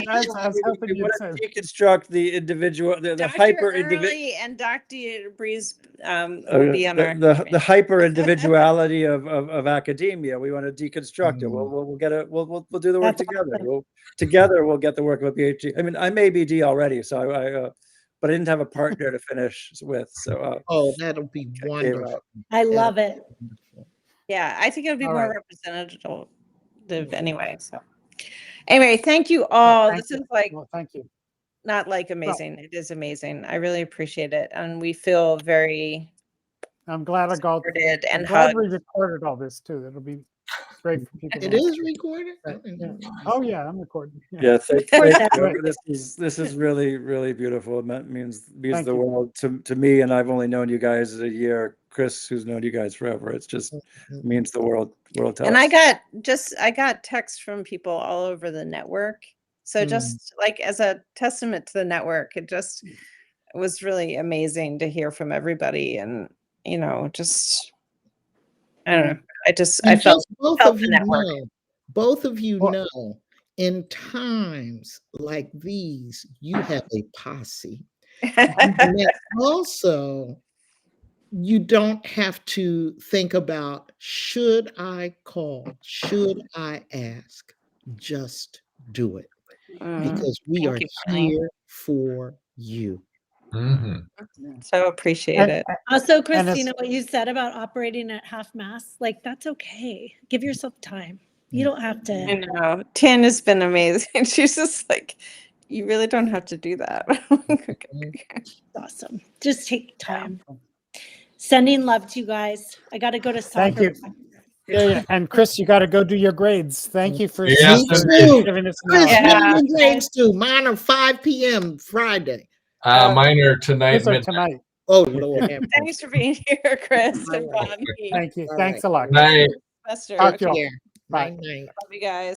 was hoping We you'd want say. to deconstruct the individual, the Dr. hyper individual. Early and Dr. Breeze will be on our the hyper individuality of academia. We want to deconstruct it. We'll do the work That's together. awesome. Together we'll get the work of a PhD. I mean, I'm ABD already, so but I didn't have a partner to finish with. So Oh, that'll be wonderful. I love it. Yeah, I think it would be All more right. representative anyway. So anyway, thank you all. Thank This you. is like Well, thank you. not like amazing. It is amazing. I really appreciate it. And we feel very I'm glad I got. supported I'm and glad hugged. we recorded all this too. It'll be great for people. It to is listen. recorded? Right, yeah. Oh yeah, I'm recording. yeah, thank Right. you. This is really beautiful. It means Thank the you. world to me, and I've only known you guys a year. Chris, who's known you guys forever, it's just means the world to And us. I got texts from people all over the network. So just like as a testament to the network, it was really amazing to hear from everybody. And, just, I don't know. I felt both felt of the you network. know, both of you Well- know, in times like these, you have a posse. And that also, you don't have to think about, should I call? Should I ask? Just do it. Because we Thank are you, Bonnee. here for you. So appreciate it. Also, And Christina, what you said about operating at half mast, like that's okay. Give yourself time. You don't have I to. know. Tin has been amazing. She's just like, you really don't have to do that. Awesome. Just take time. Sending love to you guys. I got to go to soccer. Thank you. Yeah. And Chris, you got to go do your grades. Thank you for Yes, Me sir. too. giving us an Chris, hour. what are your grades do? Mine are 5 p.m. Friday. Mine are tonight. These are midnight. tonight. Oh, Lord. have Thanks for being here, Chris and All right. Bonnee. Thank you. All Thanks right. a lot. Night. Lester. Talk Love to you all. Yeah. Bye. Night. you guys.